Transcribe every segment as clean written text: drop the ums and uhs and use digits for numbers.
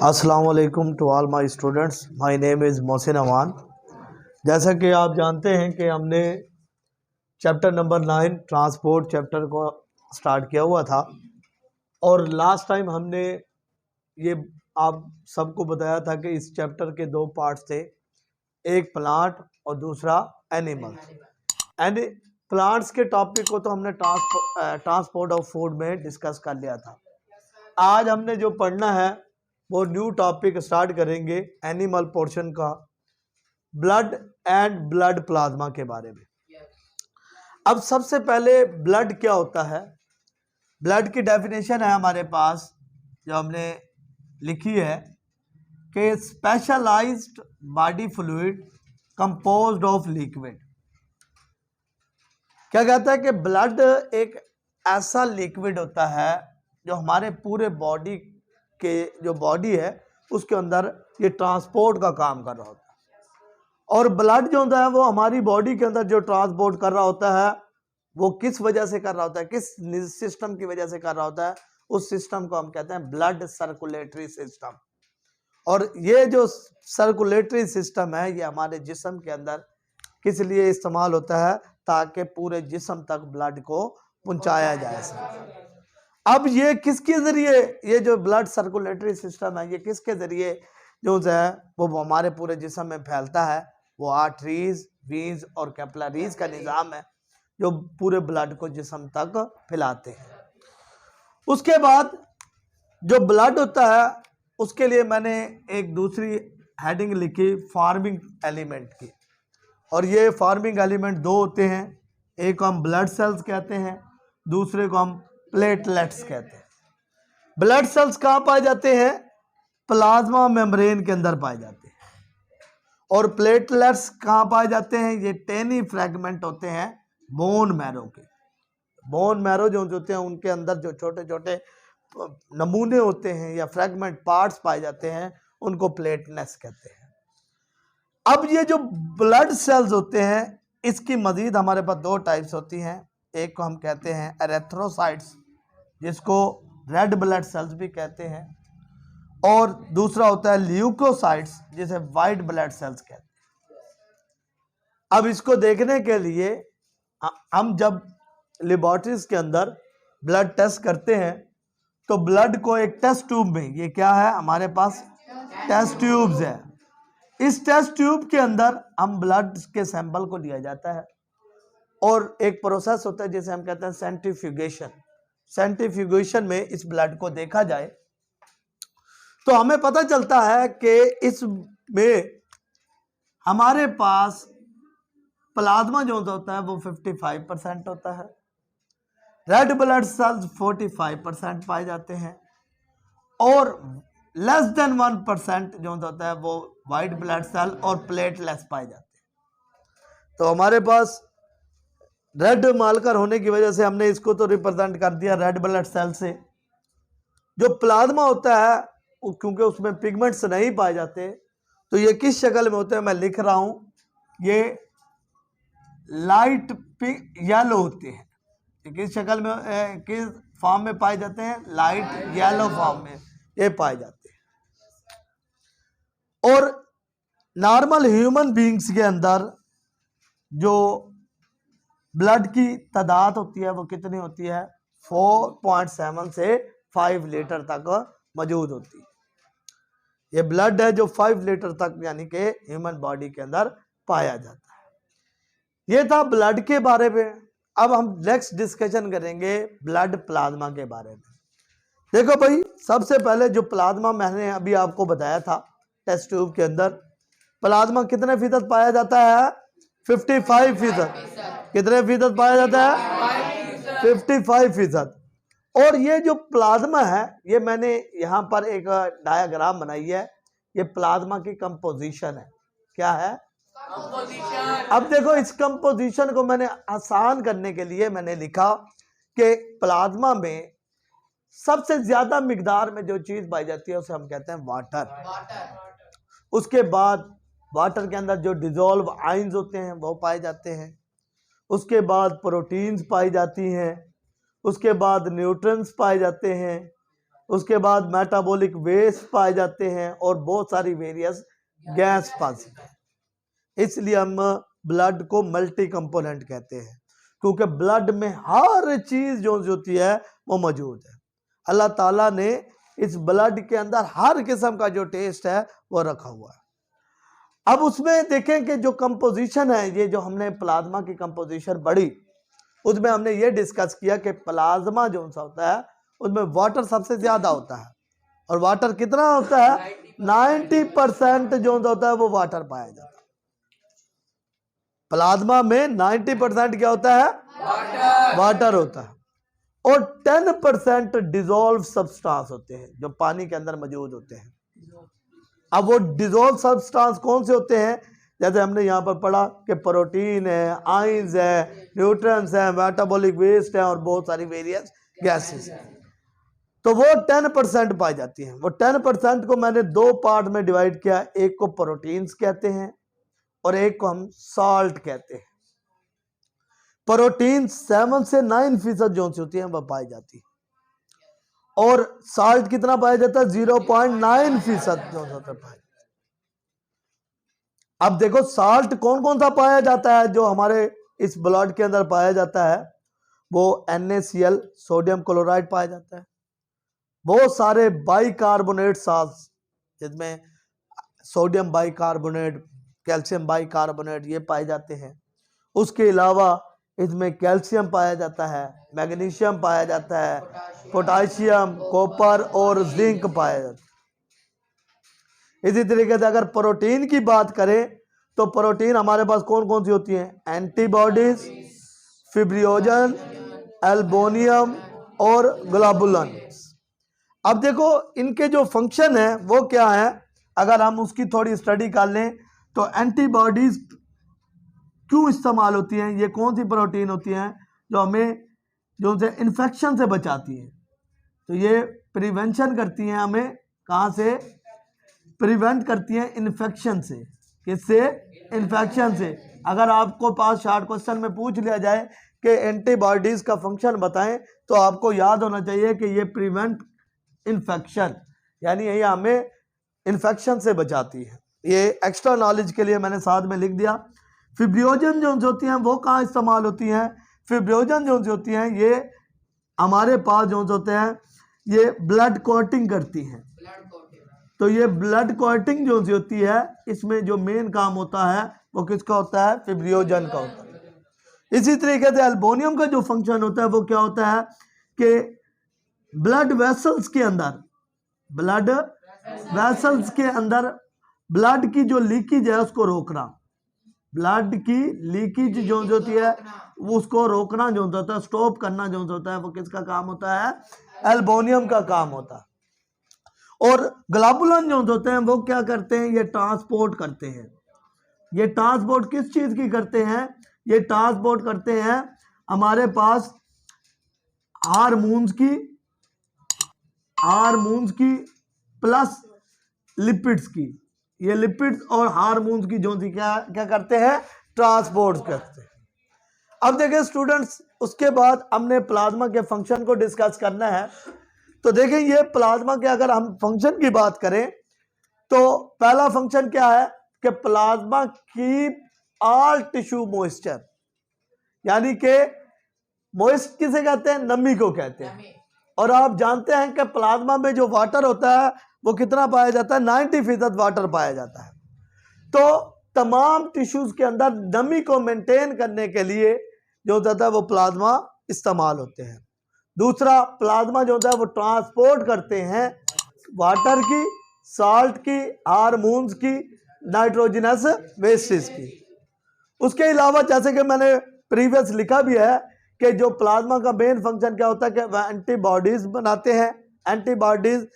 अस्सलाम वालेकुम to all my students, my name is Mohsin Aman. जैसा कि आप जानते हैं कि हमने चैप्टर नंबर 9 ट्रांसपोर्ट चैप्टर को स्टार्ट किया हुआ था और लास्ट टाइम हमने ये आप सबको बताया था कि इस चैप्टर के दो पार्ट्स थे, एक प्लांट और दूसरा एनिमल। एंड प्लांट्स के टॉपिक को तो हमने ट्रांसपोर्ट ऑफ फूड में डिस्कस कर लिया था। आज हमने जो पढ़ना है वो न्यू टॉपिक स्टार्ट करेंगे एनिमल पोर्शन का, ब्लड एंड ब्लड प्लाज्मा के बारे में। अब सबसे पहले ब्लड क्या होता है? ब्लड की डेफिनेशन है हमारे पास जो हमने लिखी है कि specialised body fluid composed of liquid. क्या कहता है कि ब्लड एक ऐसा लिक्विड होता है जो हमारे पूरे बॉडी के जो बॉडी है उसके अंदर ये ट्रांसपोर्ट का काम कर रहा होता है। और ब्लड जो होता है वो हमारी बॉडी के अंदर जो ट्रांसपोर्ट कर रहा होता है वो किस वजह से कर रहा होता है, किस सिस्टम की वजह से कर रहा होता है? उस सिस्टम को हम कहते हैं ब्लड सर्कुलेटरी सिस्टम। और ये जो सर्कुलेटरी सिस्टम है ये हमारे जिस्म के अंदर किस लिए इस्तेमाल होता है? ताकि पूरे जिस्म तक ब्लड को पहुंचाया जा सके। अब ये किसके जरिए, ये जो ब्लड सर्कुलेटरी सिस्टम है ये किसके जरिए जो है वो हमारे पूरे जिस्म में फैलता है? वो आर्टरीज, वीन्स और कैपिलरीज का निज़ाम है जो पूरे ब्लड को जिस्म तक फैलाते हैं। उसके बाद जो ब्लड होता है उसके लिए मैंने एक दूसरी हेडिंग लिखी फार्मिंग एलिमेंट की। और ये फार्मिंग एलिमेंट दो होते हैं, एक को हम ब्लड सेल्स कहते हैं, दूसरे को हम प्लेटलेट्स कहते हैं। ब्लड सेल्स कहाँ पाए जाते हैं? प्लाज्मा मेम्ब्रेन के अंदर पाए जाते हैं। और प्लेटलेट्स कहाँ पाए जाते हैं? ये टेनी फ्रैगमेंट होते हैं बोन मैरो के। बोन मैरो जो होते हैं उनके अंदर जो छोटे छोटे नमूने होते हैं या फ्रैगमेंट पार्ट्स पाए जाते हैं उनको प्लेटलेट्स कहते हैं। अब ये जो ब्लड सेल्स होते हैं इसकी मजीद हमारे पास दो टाइप्स होती हैं। एक को हम कहते हैं एरेथ्रोसाइट्स जिसको रेड ब्लड सेल्स भी कहते हैं, और दूसरा होता है ल्यूकोसाइट्स जिसे वाइट ब्लड सेल्स कहते हैं। अब इसको देखने के लिए हम जब लेबोरेटरीज के अंदर ब्लड टेस्ट करते हैं तो ब्लड को एक टेस्ट ट्यूब में, ये क्या है हमारे पास टेस्ट ट्यूब्स है, इस टेस्ट ट्यूब के अंदर हम ब्लड के सैंपल को लिया जाता है और एक प्रोसेस होता है जिसे हम कहते हैं सेंट्रीफ्यूगेशन। सेंट्रीफ्यूगेशन में इस ब्लड को देखा जाए तो हमें पता चलता है कि इसमें हमारे पास प्लाज्मा जो होता है वो 55% होता है, रेड ब्लड सेल्स 45% पाए जाते हैं और लेस देन 1% जो होता है वो वाइट ब्लड सेल और प्लेटलेट्स पाए जाते हैं। तो हमारे पास रेड मार्कर होने की वजह से हमने इसको तो रिप्रेजेंट कर दिया रेड ब्लड सेल से। जो प्लाज्मा होता है क्योंकि उसमें पिगमेंट्स नहीं पाए जाते तो ये किस शक्ल में होते हैं मैं लिख रहा हूं, ये लाइट येलो होते हैं। ये किस शक्ल में किस फॉर्म में पाए जाते हैं? लाइट येलो फॉर्म में ये पाए जाते हैं। और नॉर्मल ह्यूमन बीइंग्स के अंदर जो ब्लड की तादाद होती है वो कितनी होती है? 4.7 से 5 लीटर तक मौजूद होती है। ये ब्लड है जो 5 लीटर तक यानी कि ह्यूमन बॉडी के अंदर पाया जाता है। ये था ब्लड के बारे में। अब हम नेक्स्ट डिस्कशन करेंगे ब्लड प्लाज्मा के बारे में। देखो भाई, सबसे पहले जो प्लाज्मा मैंने अभी आपको बताया था टेस्ट ट्यूब के अंदर, प्लाज्मा कितने फीसद पाया जाता है? 55%। कितने फीसद पाया जाता है? 55%। और ये जो प्लाज्मा है ये मैंने यहाँ पर एक डायग्राम बनाई है, ये प्लाज्मा की कंपोजिशन है। क्या है? अब देखो इस कंपोजिशन को मैंने आसान करने के लिए मैंने लिखा कि प्लाज्मा में सबसे ज्यादा मिकदार में जो चीज पाई जाती है उसे हम कहते हैं वाटर। उसके बाद वाटर के अंदर जो डिजोल्व आयंस होते हैं वो पाए जाते हैं। उसके बाद प्रोटीन्स पाई जाती हैं। उसके बाद न्यूट्रिएंट्स पाए जाते हैं। उसके बाद मेटाबॉलिक वेस्ट पाए जाते हैं और बहुत सारी वेरियस गैस पासी है। इसलिए हम ब्लड को मल्टी कंपोनेंट कहते हैं, क्योंकि ब्लड में हर चीज जो होती है वो मौजूद है। अल्लाह ताला ने इस ब्लड के अंदर हर किस्म का जो टेस्ट है वो रखा हुआ है। अब उसमें देखें कि जो कंपोजिशन है, ये जो हमने प्लाज्मा की कंपोजिशन पढ़ी, उसमें हमने ये डिस्कस किया कि प्लाज्मा जो सा होता है उसमें वाटर सबसे ज्यादा होता है। और वाटर कितना होता है? 90% जो होता है वो वाटर पाया जाता है। प्लाज्मा में 90% क्या होता है? वाटर होता है। और 10% डिजोल्व सब्सटेंस होते हैं जो पानी के अंदर मौजूद होते हैं। अब वो डिजोल्व सब्सटेंस कौन से होते हैं? जैसे हमने यहाँ पर पढ़ा कि प्रोटीन है, आयंस है, न्यूट्रिएंट्स है, मेटाबॉलिक वेस्ट है और बहुत सारी वेरियस गैसेस हैं। तो वो 10% पाई जाती हैं। वो 10% को मैंने दो पार्ट में डिवाइड किया, एक को प्रोटीन्स कहते हैं और एक को हम साल्ट कहते हैं। प्रोटीन 7 से 9% जो होती है वह पाई जाती है और साल्ट कितना पाया जाता है? 0.9% जो होता है। अब देखो साल्ट कौन कौन सा पाया जाता है जो हमारे इस ब्लड के अंदर पाया जाता है? वो NaCl सोडियम क्लोराइड पाया जाता है, बहुत सारे बाइकार्बोनेट साल्ट्स जिसमें सोडियम बाइकार्बोनेट, कैल्शियम बाइकार्बोनेट ये पाए जाते हैं। उसके अलावा इसमें कैल्शियम पाया जाता है, मैग्नीशियम पाया जाता है, पोटाशियम, कॉपर और जिंक पाया जाता है। इसी तरीके से अगर प्रोटीन की बात करें तो प्रोटीन हमारे पास कौन कौन सी होती हैं? एंटीबॉडीज, फिब्रियोजन, एल्बोनियम और ग्लोबुलिन। अब देखो इनके जो फंक्शन है वो क्या है, अगर हम उसकी थोड़ी स्टडी कर लें तो एंटीबॉडीज क्यों इस्तेमाल होती हैं? ये कौन सी प्रोटीन होती हैं जो हमें जो से इन्फेक्शन से बचाती हैं? तो ये प्रिवेंशन करती हैं, हमें कहाँ से प्रिवेंट करती हैं? इन्फेक्शन से। किससे? इन्फेक्शन से। अगर आपको पास शॉर्ट क्वेश्चन में पूछ लिया जाए कि एंटीबॉडीज का फंक्शन बताएं तो आपको याद होना चाहिए कि ये प्रिवेंट इन्फेक्शन, यानी ये हमें इन्फेक्शन से बचाती है। ये एक्स्ट्रा नॉलेज के लिए मैंने साथ में लिख दिया। फिब्रियोजन जो होती हैं वो कहाँ इस्तेमाल होती हैं? फिब्रियोजन जो होती हैं ये हमारे पास जो होते हैं ये ब्लड कोटिंग करती हैं। तो ये ब्लड कोटिंग जो होती है इसमें जो मेन काम होता है वो किसका होता है? फिब्रियोजन का होता है। इसी तरीके से एल्बोनियम का जो फंक्शन होता है वो क्या होता है कि ब्लड वेसल्स के अंदर, ब्लड वेसल्स के अंदर ब्लड की जो लीकेज है उसको रोकना। ब्लड की लीकेज जो होती है उसको रोकना जो होता है, स्टॉप करना जो होता है वो किसका काम होता है? एल्बोनियम का काम होता है। और ग्लोबुलिन जो होते हैं वो क्या करते हैं? ये ट्रांसपोर्ट करते हैं। ये ट्रांसपोर्ट किस चीज की करते हैं? ये ट्रांसपोर्ट करते हैं हमारे पास हार्मोन्स की प्लस लिपिड्स की। ये लिपिड्स और हार्मोन्स की जो क्या करते हैं? ट्रांसपोर्ट करते हैं। अब देखिए स्टूडेंट्स, उसके बाद हमने प्लाज्मा के फंक्शन को डिस्कस करना है। तो देखें ये प्लाज्मा के अगर हम फंक्शन की बात करें तो पहला फंक्शन क्या है कि plasma keep all tissue moisture, यानी कि मॉइस्ट किसे कहते हैं? नमी को कहते हैं। और आप जानते हैं कि प्लाज्मा में जो वाटर होता है वो कितना पाया जाता है? 90% वाटर पाया जाता है। तो तमाम टिश्यूज के अंदर नमी को मेंटेन करने के लिए जो होता है वो प्लाज्मा इस्तेमाल होते हैं। दूसरा, प्लाज्मा जो होता है वो ट्रांसपोर्ट करते हैं वाटर की, साल्ट की, हार्मोन्स की, नाइट्रोजनस वेस्टेज की। उसके अलावा जैसे कि मैंने प्रीवियस लिखा भी है कि जो प्लाज्मा का मेन फंक्शन क्या होता है कि वह एंटीबॉडीज बनाते हैं। एंटीबॉडीज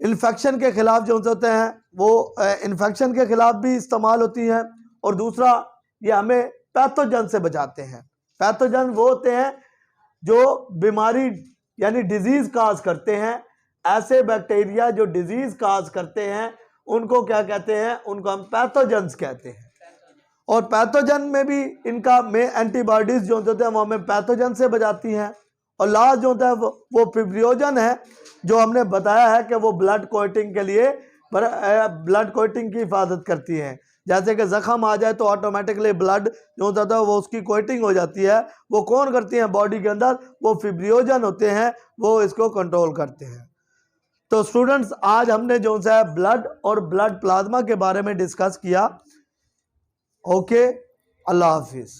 इन्फेक्शन के खिलाफ जो होते हैं वो इन्फेक्शन के खिलाफ भी इस्तेमाल होती हैं। और दूसरा, ये हमें पैथोजन से बचाते हैं। पैथोजन वो होते हैं जो बीमारी यानी डिजीज काज करते हैं। ऐसे बैक्टीरिया जो डिजीज काज करते हैं उनको क्या कहते हैं? उनको हम पैथोजन्स कहते हैं। और पैथोजन में भी इनका में एंटीबॉडीज जो होते हैं वो हमें पैथोजन से बचाती हैं। और लास्ट जो होता है वो फिब्रियोजन है, जो हमने बताया है कि वो ब्लड क्लॉटिंग के लिए ब्लड क्लॉटिंग की हिफाजत करती हैं। जैसे कि जख्म आ जाए तो ऑटोमेटिकली ब्लड जो होता था वो उसकी क्लॉटिंग हो जाती है। वो कौन करती हैं बॉडी के अंदर? वो फिब्रियोजन होते हैं, वो इसको कंट्रोल करते हैं। तो स्टूडेंट्स, आज हमने जो सा ब्लड और ब्लड प्लाज्मा के बारे में डिस्कस किया। ओके, अल्लाह हाफिज।